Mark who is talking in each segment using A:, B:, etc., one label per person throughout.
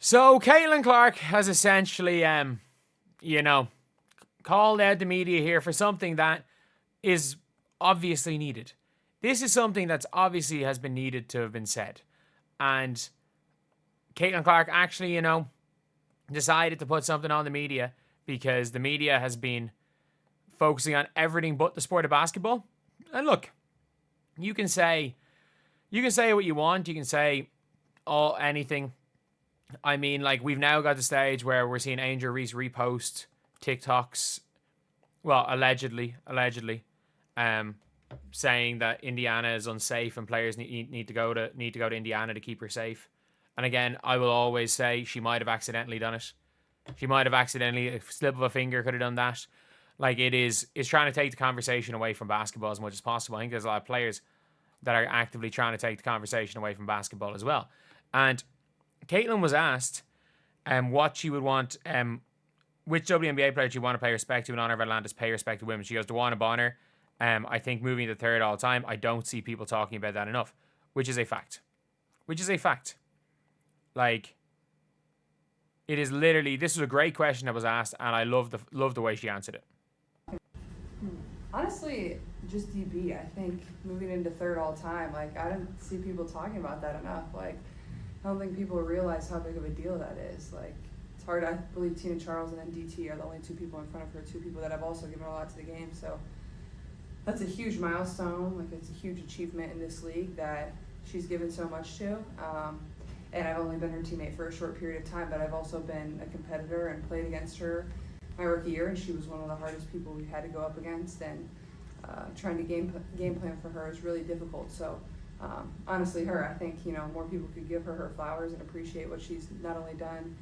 A: So Caitlin Clark has essentially, called out the media here for something that is obviously needed. This is something that's obviously has been needed to have been said. And Caitlin Clark actually, decided to put something on the media because the media has been focusing on everything but the sport of basketball. And look, you can say what you want. You can say anything. I mean, like, we've now got the stage where we're seeing Angel Reese repost TikToks, well, allegedly, saying that Indiana is unsafe and players need to go to Indiana to keep her safe. And again, I will always say she might have accidentally done it. She might have accidentally, a slip of a finger could have done that. Like, it's trying to take the conversation away from basketball as much as possible. I think there's a lot of players that are actively trying to take the conversation away from basketball as well. And Caitlin was asked what she would want, which WNBA player she want to pay respect to in honor of Atlanta's pay respect to women. She goes, DeWanna Bonner. I think moving to third all time. I don't see people talking about that enough, which is a fact. Like, it is literally, this was a great question that was asked, and I love the way she answered it.
B: Honestly, just DB. I think moving into third all time, like, I didn't see people talking about that enough. Like, I don't think people realize how big of a deal that is. Like, it's hard. I believe Tina Charles and then DT are the only two people in front of her, two people that have also given a lot to the game. So that's a huge milestone. Like, it's a huge achievement in this league that she's given so much to. And I've only been her teammate for a short period of time, but I've also been a competitor and played against her my rookie year, and she was one of the hardest people we had to go up against, and trying to game plan for her is really difficult. So honestly, I think more people could give her flowers and appreciate what she's not only done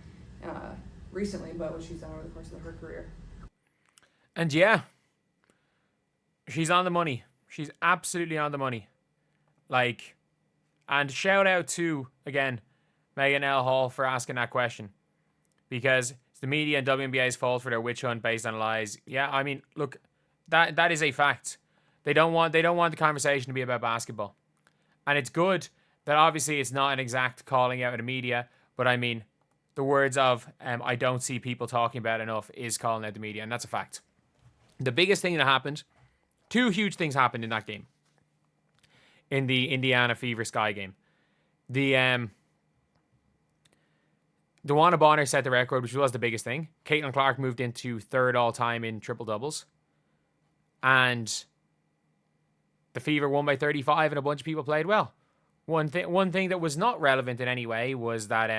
B: recently, but what she's done over the course of her career.
A: And yeah, she's on the money. She's absolutely on the money. Like, and shout out to, again, Megan L. Hall for asking that question, because it's the media and WNBA's fault for their witch hunt based on lies. Yeah, I mean, look, that is a fact. They don't want the conversation to be about basketball. And it's good that obviously it's not an exact calling out of the media, but I mean, the words of I don't see people talking about it enough is calling out the media, and that's a fact. The biggest thing that happened, two huge things happened in that game. In the Indiana Fever Sky game. DeWanna Bonner set the record, which was the biggest thing. Caitlin Clark moved into third all-time in triple-doubles. And the Fever won by 35, and a bunch of people played well. One thing that was not relevant in any way was that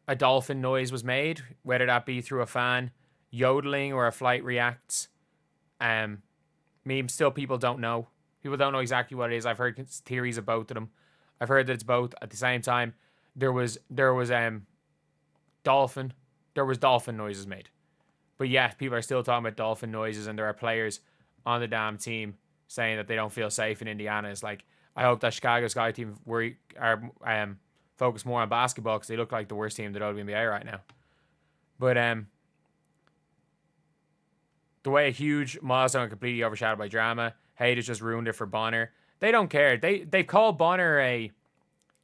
A: a dolphin noise was made, whether that be through a fan yodeling or a flight reacts. Still people don't know. People don't know exactly what it is. I've heard theories of both of them. I've heard that it's both. At the same time, there was dolphin noises made. But yeah, people are still talking about dolphin noises, and there are players on the damn team saying that they don't feel safe in Indiana. It's like, I hope that Chicago Sky team are focused more on basketball, because they look like the worst team in the WNBA right now. But the way a huge milestone completely overshadowed by drama. Haters just ruined it for Bonner. They don't care. They've called Bonner a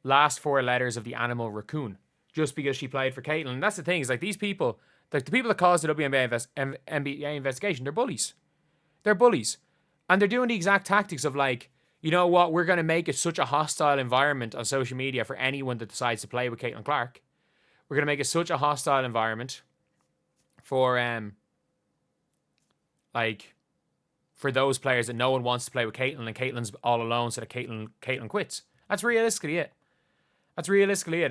A: last four letters of the animal raccoon just because she played for Caitlin. And that's the thing, is like, these people, like the people that caused the WNBA investigation, they're bullies. They're bullies. And they're doing the exact tactics of, like, you know what, we're going to make it such a hostile environment on social media for anyone that decides to play with Caitlin Clark. We're going to make it such a hostile environment for for those players that no one wants to play with Caitlin, and Caitlin's all alone, so that Caitlin quits. That's realistically it.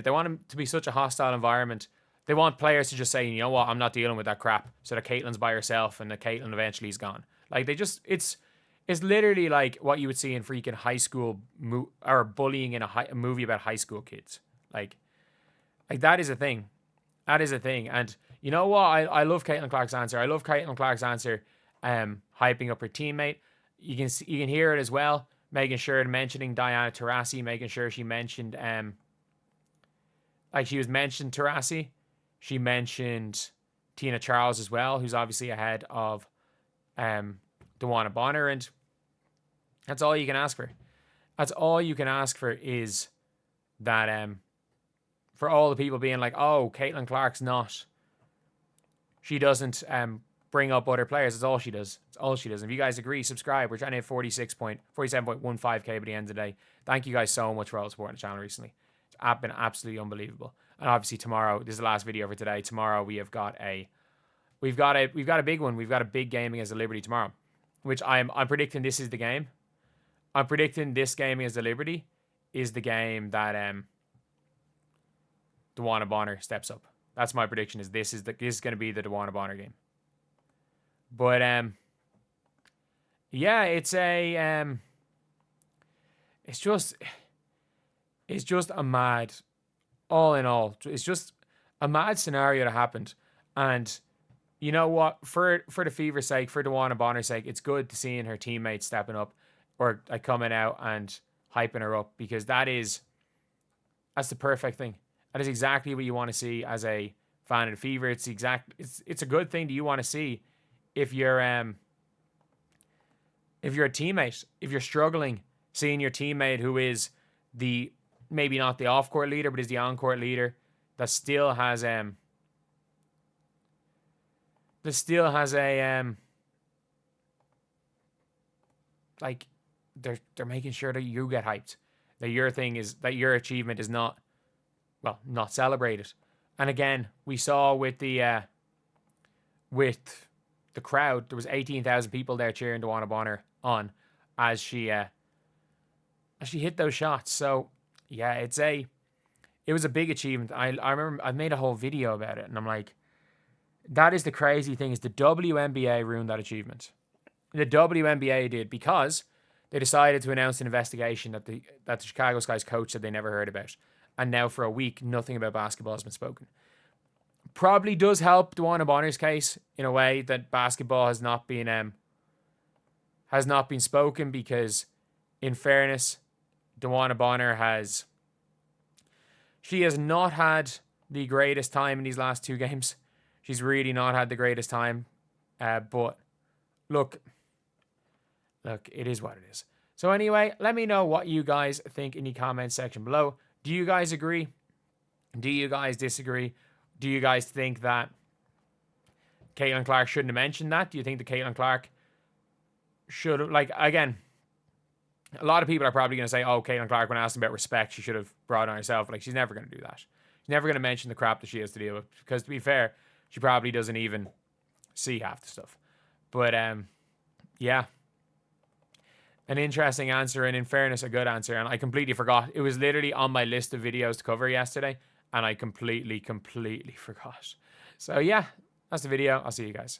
A: They want it to be such a hostile environment. They want players to just say, you know what, I'm not dealing with that crap, so that Caitlin's by herself and that Caitlin eventually is gone. Like, it's literally like what you would see in freaking high school or bullying in a movie about high school kids. Like that is a thing. And you know what? I love Caitlin Clark's answer. Hyping up her teammate. You can hear it as well. Making sure mentioning Diana Taurasi, making sure she mentioned she was mentioned Taurasi. She mentioned Tina Charles as well, who's obviously ahead of DeWanna Bonner, and that's all you can ask for. That's all you can ask for, is that for all the people being like, oh, Caitlin Clark's not. She doesn't bring up other players. It's all she does. It's all she does. And if you guys agree, subscribe. We're trying to hit 47.15K by the end of the day. Thank you guys so much for all the support on the channel recently. It's been absolutely unbelievable. And obviously tomorrow, this is the last video for today. Tomorrow we've got a big one. We've got a big game against the Liberty tomorrow, which I'm predicting this is the game. I'm predicting this game against the Liberty is the game that DeWanna Bonner steps up. That's my prediction. This is going to be the DeWanna Bonner game. But yeah, it's just a mad, all in all, it's just a mad scenario that happened. And you know what? For the Fever's sake, for DeWanna Bonner's sake, it's good to seeing her teammates stepping up or like coming out and hyping her up, because that's the perfect thing. That is exactly what you want to see as a fan of the Fever. It's a good thing that you want to see if you're a teammate, if you're struggling, seeing your teammate who is maybe not the off-court leader, but is the on-court leader that still has a like they're making sure that you get hyped, that your achievement is not celebrated. And again, we saw with the crowd, there was 18,000 people there cheering DeWanna Bonner on as she hit those shots. So yeah, it was a big achievement. I remember I made a whole video about it, and I'm like, that is the crazy thing, is the WNBA ruined that achievement. The WNBA did, because they decided to announce an investigation that the Chicago Sky's coach said they never heard about. And now for a week, nothing about basketball has been spoken. Probably does help DeWanna Bonner's case in a way that basketball has not been spoken, because in fairness, DeWanna Bonner has not had the greatest time in these last two games. She's really not had the greatest time. But look, it is what it is. So anyway, let me know what you guys think in the comments section below. Do you guys agree? Do you guys disagree? Do you guys think that Caitlin Clark shouldn't have mentioned that? Do you think that Caitlin Clark should have, again, a lot of people are probably going to say, oh, Caitlin Clark, when asked about respect, she should have brought it on herself. She's never going to do that. She's never going to mention the crap that she has to deal with, because to be fair, she probably doesn't even see half the stuff. But, yeah. An interesting answer, and in fairness, a good answer. And I completely forgot. It was literally on my list of videos to cover yesterday, and I completely forgot. So, yeah, that's the video. I'll see you guys.